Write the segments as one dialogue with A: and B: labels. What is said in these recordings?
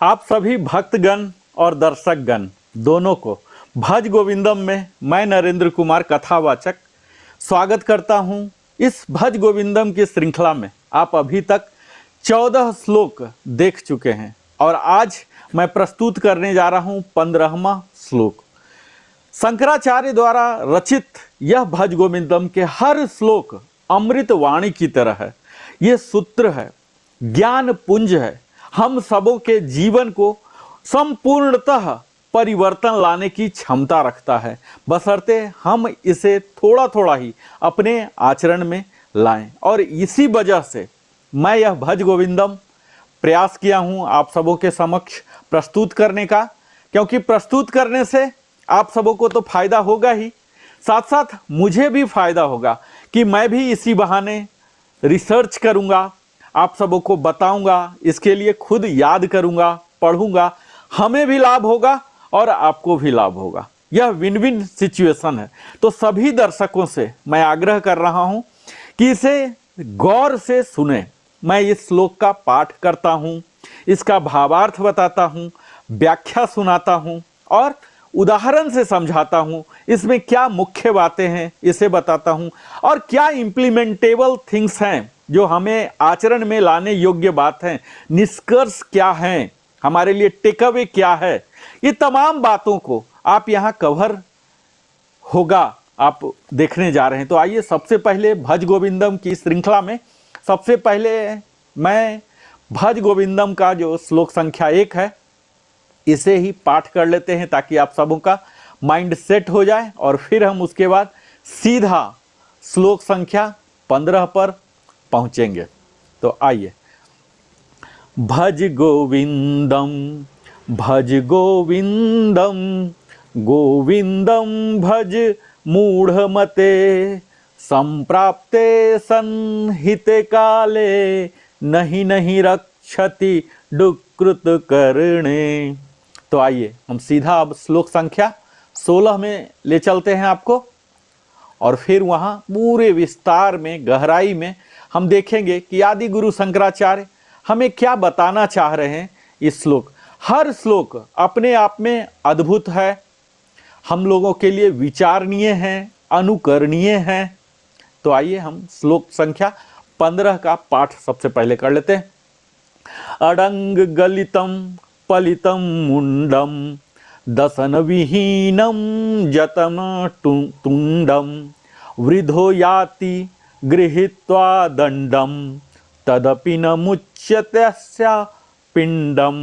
A: आप सभी भक्तगण और दर्शकगण दोनों को भज गोविंदम में मैं नरेंद्र कुमार कथावाचक स्वागत करता हूं। इस भज गोविंदम की श्रृंखला में आप अभी तक 14 श्लोक देख चुके हैं और आज मैं प्रस्तुत करने जा रहा हूं 15वां श्लोक। शंकराचार्य द्वारा रचित यह भज गोविंदम के हर श्लोक अमृत वाणी की तरह है। ये सूत्र है, ज्ञान पुंज है, हम सबों के जीवन को संपूर्णतः परिवर्तन लाने की क्षमता रखता है, बशर्ते हम इसे थोड़ा थोड़ा ही अपने आचरण में लाएं। और इसी वजह से मैं यह भज गोविंदम प्रयास किया हूं आप सबों के समक्ष प्रस्तुत करने का, क्योंकि प्रस्तुत करने से आप सबों को तो फायदा होगा ही, साथ साथ मुझे भी फायदा होगा कि मैं भी इसी बहाने रिसर्च करूंगा, आप सबों को बताऊंगा, इसके लिए खुद याद करूंगा, पढ़ूंगा, हमें भी लाभ होगा और आपको भी लाभ होगा। यह विन विन सिचुएशन है। तो सभी दर्शकों से मैं आग्रह कर रहा हूं कि इसे गौर से सुने। मैं इस श्लोक का पाठ करता हूं, इसका भावार्थ बताता हूं, व्याख्या सुनाता हूं और उदाहरण से समझाता हूं। इसमें क्या मुख्य बातें हैं इसे बताता हूं और क्या इम्प्लीमेंटेबल थिंग्स हैं जो हमें आचरण में लाने योग्य बात है, निष्कर्ष क्या है, हमारे लिए टेक अवे क्या है। ये तमाम बातों को आप यहाँ कवर होगा, आप देखने जा रहे हैं। तो आइए सबसे पहले भज गोविंदम की श्रृंखला में सबसे पहले मैं भज गोविंदम का जो श्लोक संख्या 1 है इसे ही पाठ कर लेते हैं ताकि आप सबों का माइंड सेट हो जाए और फिर हम उसके बाद सीधा श्लोक संख्या 15 पर पहुंचेंगे। तो आइए। भज गोविंदम गोविंदम भज मूढ़मते संप्राप्ते सन्हिते काले नहीं नहीं रक्षति दुकृत करणे। तो आइए हम सीधा अब श्लोक संख्या 16 में ले चलते हैं आपको और फिर वहाँ पूरे विस्तार में गहराई में हम देखेंगे कि आदि गुरु शंकराचार्य हमें क्या बताना चाह रहे हैं। इस श्लोक, हर श्लोक अपने आप में अद्भुत है, हम लोगों के लिए विचारणीय है, अनुकरणीय है। तो आइए हम श्लोक संख्या 15 का पाठ सबसे पहले कर लेते हैं। अडंग गलितम पलितम मुंडम दसन विहीनम जतम तुंडम वृद्धो याति गृहीत्वा दंडम तदपि न मुच्यते पिंडम।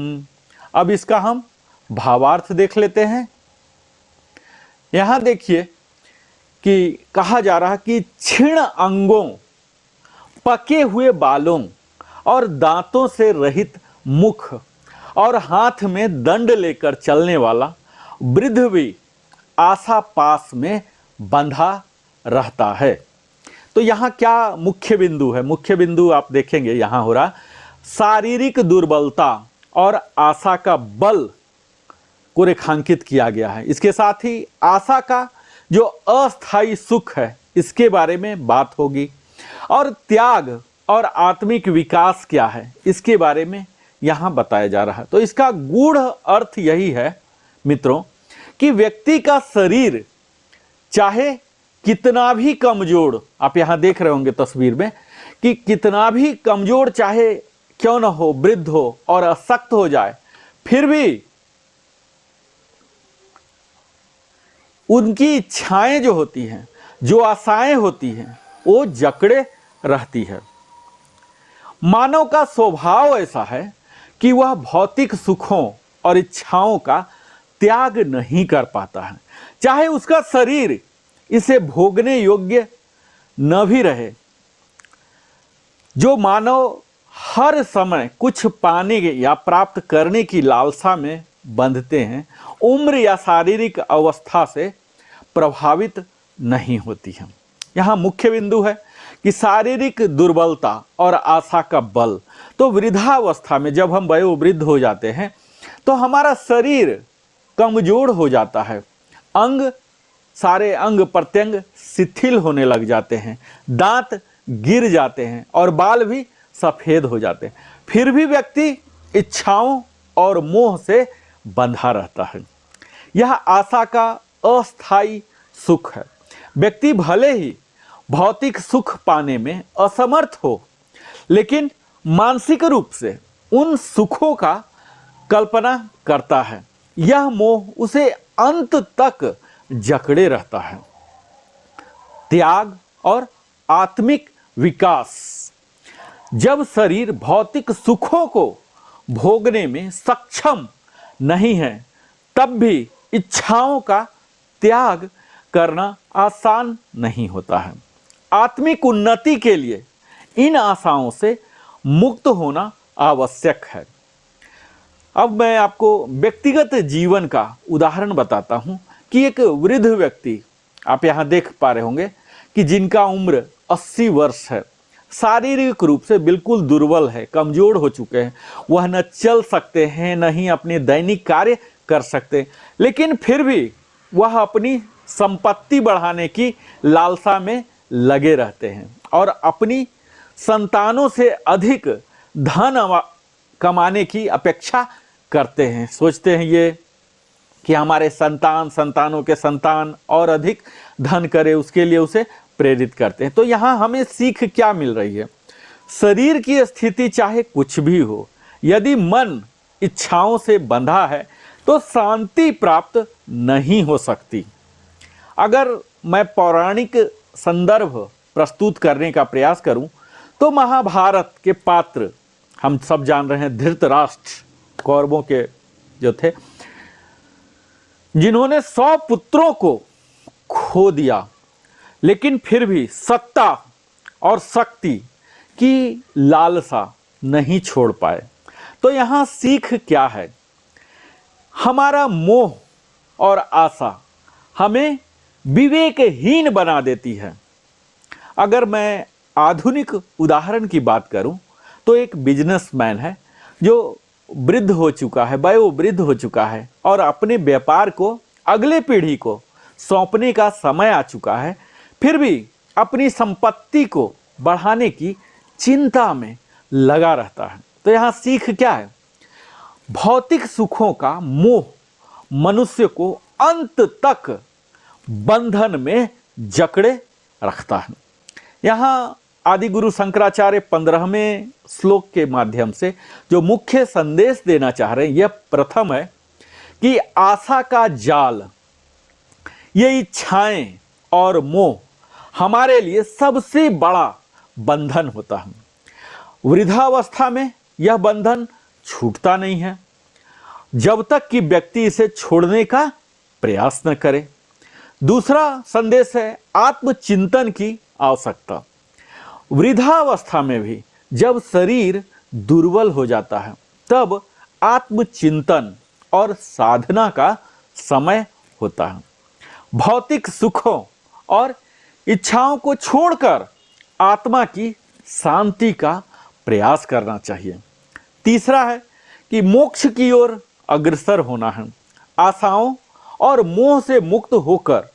A: अब इसका हम भावार्थ देख लेते हैं। यहां देखिए कि कहा जा रहा कि क्षीण अंगों, पके हुए बालों और दांतों से रहित मुख और हाथ में दंड लेकर चलने वाला वृद्ध भी आशा पास में बंधा रहता है। तो यहाँ क्या मुख्य बिंदु है? मुख्य बिंदु आप देखेंगे यहाँ हो रहा शारीरिक दुर्बलता और आशा का बल को रेखांकित किया गया है। इसके साथ ही आशा का जो अस्थायी सुख है इसके बारे में बात होगी और त्याग और आत्मिक विकास क्या है इसके बारे में यहाँ बताया जा रहा है। तो इसका गूढ़ अर्थ यही है मित्रों कि व्यक्ति का शरीर चाहे कितना भी कमजोर, आप यहाँ देख रहे होंगे तस्वीर में कि कितना भी कमजोर चाहे क्यों ना हो, वृद्ध हो और अशक्त हो जाए, फिर भी उनकी इच्छाएं जो होती हैं, जो आशाएं होती हैं, वो जकड़े रहती है। मानव का स्वभाव ऐसा है कि वह भौतिक सुखों और इच्छाओं का त्याग नहीं कर पाता है, चाहे उसका शरीर इसे भोगने योग्य न भी रहे। जो मानव हर समय कुछ पाने या प्राप्त करने की लालसा में बंधते हैं, उम्र या शारीरिक अवस्था से प्रभावित नहीं होती है। यहाँ मुख्य बिंदु है कि शारीरिक दुर्बलता और आशा का बल। तो वृद्धावस्था में जब हम वयोवृद्ध हो जाते हैं तो हमारा शरीर कमजोर हो जाता है, सारे अंग प्रत्यंग शिथिल होने लग जाते हैं, दांत गिर जाते हैं और बाल भी सफेद हो जाते हैं। फिर भी व्यक्ति इच्छाओं और मोह से बंधा रहता है। यह आशा का अस्थायी सुख है। व्यक्ति भले ही भौतिक सुख पाने में असमर्थ हो, लेकिन मानसिक रूप से उन सुखों का कल्पना करता है। यह मोह उसे अंत तक जकड़े रहता है। त्याग और आत्मिक विकास। जब शरीर भौतिक सुखों को भोगने में सक्षम नहीं है, तब भी इच्छाओं का त्याग करना आसान नहीं होता है। आत्मिक उन्नति के लिए इन आशाओं से मुक्त होना आवश्यक है। अब मैं आपको व्यक्तिगत जीवन का उदाहरण बताता हूं कि एक वृद्ध व्यक्ति, आप यहां देख पा रहे होंगे कि जिनका उम्र 80 वर्ष है, शारीरिक रूप से बिल्कुल दुर्बल है, कमजोर हो चुके हैं। वह न चल सकते हैं, न ही अपने दैनिक कार्य कर सकते, लेकिन फिर भी वह अपनी संपत्ति बढ़ाने की लालसा में लगे रहते हैं और अपनी संतानों से अधिक धन कमाने की अपेक्षा करते हैं। सोचते हैं ये कि हमारे संतानों के संतान और अधिक धन करे, उसके लिए उसे प्रेरित करते हैं। तो यहाँ हमें सीख क्या मिल रही है? शरीर की स्थिति चाहे कुछ भी हो, यदि मन इच्छाओं से बंधा है तो शांति प्राप्त नहीं हो सकती। अगर मैं पौराणिक संदर्भ प्रस्तुत करने का प्रयास करूं तो महाभारत के पात्र हम सब जान रहे हैं, धृतराष्ट्र, कौरवों के जो थे, जिन्होंने 100 पुत्रों को खो दिया, लेकिन फिर भी सत्ता और शक्ति की लालसा नहीं छोड़ पाए। तो यहां सीख क्या है? हमारा मोह और आशा हमें विवेकहीन बना देती है। अगर मैं आधुनिक उदाहरण की बात करूं तो एक बिजनेसमैन है जो वृद्ध हो चुका है, वयोवृद्ध हो चुका है और अपने व्यापार को अगले पीढ़ी को सौंपने का समय आ चुका है, फिर भी अपनी संपत्ति को बढ़ाने की चिंता में लगा रहता है। तो यहाँ सीख क्या है? भौतिक सुखों का मोह मनुष्य को अंत तक बंधन में जकड़े रखता है। यहाँ आदि गुरु शंकराचार्य 15वें श्लोक के माध्यम से जो मुख्य संदेश देना चाह रहे हैं, यह प्रथम है कि आशा का जाल, ये इच्छाएं और मोह हमारे लिए सबसे बड़ा बंधन होता है। वृद्धावस्था में यह बंधन छूटता नहीं है जब तक कि व्यक्ति इसे छोड़ने का प्रयास न करे। दूसरा संदेश है आत्मचिंतन की आवश्यकता। वृद्धावस्था में भी जब शरीर दुर्बल हो जाता है, तब आत्मचिंतन और साधना का समय होता है। भौतिक सुखों और इच्छाओं को छोड़कर आत्मा की शांति का प्रयास करना चाहिए। तीसरा है कि मोक्ष की ओर अग्रसर होना है। आशाओं और मोह से मुक्त होकर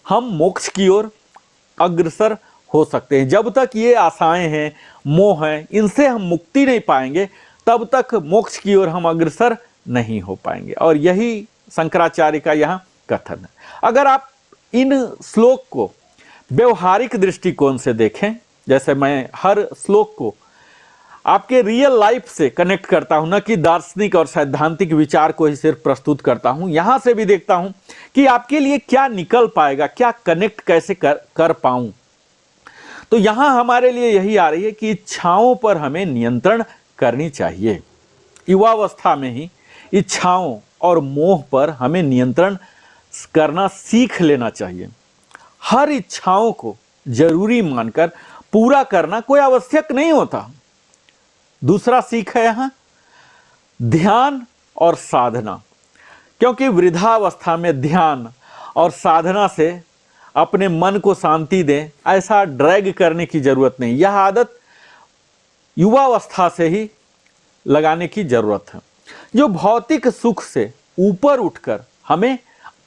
A: हम मोक्ष की ओर अग्रसर हो सकते हैं। जब तक ये आशाएं हैं, मोह हैं, इनसे हम मुक्ति नहीं पाएंगे, तब तक मोक्ष की ओर हम अग्रसर नहीं हो पाएंगे। और यही शंकराचार्य का यहाँ कथन है। अगर आप इन श्लोक को व्यवहारिक दृष्टिकोण से देखें, जैसे मैं हर श्लोक को आपके रियल लाइफ से कनेक्ट करता हूं, न कि दार्शनिक और सैद्धांतिक विचार को ही सिर्फ प्रस्तुत करता हूं, यहां से भी देखता हूं कि आपके लिए क्या निकल पाएगा, क्या कनेक्ट कैसे कर पाऊं। तो यहां हमारे लिए यही आ रही है कि इच्छाओं पर हमें नियंत्रण करनी चाहिए। युवावस्था में ही इच्छाओं और मोह पर हमें नियंत्रण करना सीख लेना चाहिए। हर इच्छाओं को जरूरी मानकर पूरा करना कोई आवश्यक नहीं होता। दूसरा सीख है यहां ध्यान और साधना, क्योंकि वृद्धावस्था में ध्यान और साधना से अपने मन को शांति दें, ऐसा ड्रैग करने की जरूरत नहीं। यह आदत युवावस्था से ही लगाने की जरूरत है। जो भौतिक सुख से ऊपर उठकर हमें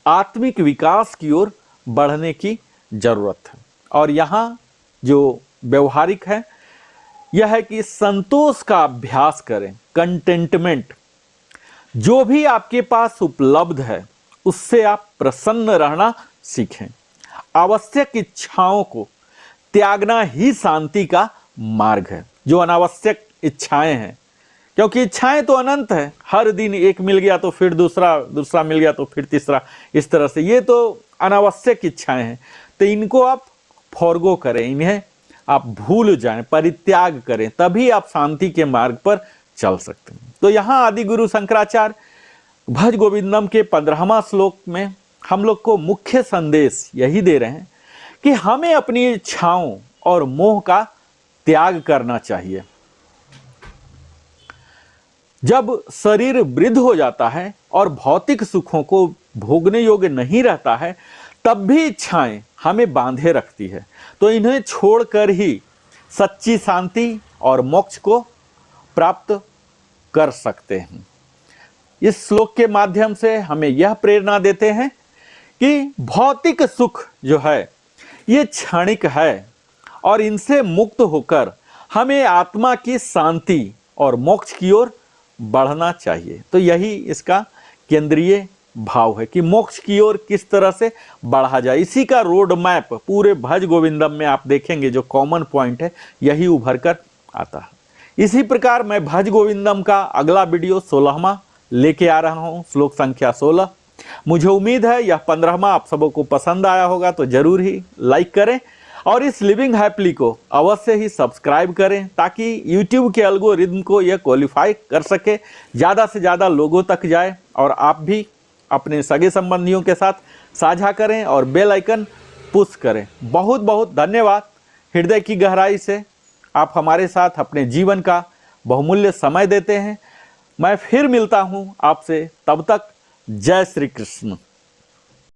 A: आत्मिक विकास की ओर बढ़ने की जरूरत है। और यहाँ जो व्यवहारिक है यह है कि संतोष का अभ्यास करें, कंटेंटमेंट। जो भी आपके पास उपलब्ध है उससे आप प्रसन्न रहना सीखें। आवश्यक इच्छाओं को त्यागना ही शांति का मार्ग है। जो अनावश्यक इच्छाएं हैं, क्योंकि इच्छाएं तो अनंत है, हर दिन एक मिल गया तो फिर दूसरा, दूसरा मिल गया तो फिर तीसरा, इस तरह से ये तो अनावश्यक इच्छाएं हैं। तो इनको आप फॉरगो करें, इन्हें आप भूल जाएं, परित्याग करें, तभी आप शांति के मार्ग पर चल सकते हैं। तो यहाँ आदि गुरु शंकराचार्य भज गोविंदम के 15वां श्लोक में हम लोग को मुख्य संदेश यही दे रहे हैं कि हमें अपनी इच्छाओं और मोह का त्याग करना चाहिए। जब शरीर वृद्ध हो जाता है और भौतिक सुखों को भोगने योग्य नहीं रहता है, तब भी इच्छाएं हमें बांधे रखती है। तो इन्हें छोड़कर ही सच्ची शांति और मोक्ष को प्राप्त कर सकते हैं। इस श्लोक के माध्यम से हमें यह प्रेरणा देते हैं कि भौतिक सुख जो है ये क्षणिक है और इनसे मुक्त होकर हमें आत्मा की शांति और मोक्ष की ओर बढ़ना चाहिए। तो यही इसका केंद्रीय भाव है कि मोक्ष की ओर किस तरह से बढ़ा जाए। इसी का रोड मैप पूरे भज गोविंदम में आप देखेंगे, जो कॉमन पॉइंट है यही उभर कर आता है। इसी प्रकार मैं भज गोविंदम का अगला वीडियो 16वां लेके आ रहा हूं, श्लोक संख्या 16। मुझे उम्मीद है यह 15वां आप सबों को पसंद आया होगा, तो जरूर ही लाइक करें और इस लिविंग हैप्पली को अवश्य ही सब्सक्राइब करें, ताकि यूट्यूब के एल्गोरिदम को यह क्वालिफाई कर सके, ज़्यादा से ज़्यादा लोगों तक जाए और आप भी अपने सगे संबंधियों के साथ साझा करें और बेल आइकन पुश करें। बहुत बहुत धन्यवाद। हृदय की गहराई से आप हमारे साथ अपने जीवन का बहुमूल्य समय देते हैं। मैं फिर मिलता हूँ आपसे, तब तक जय श्री कृष्ण।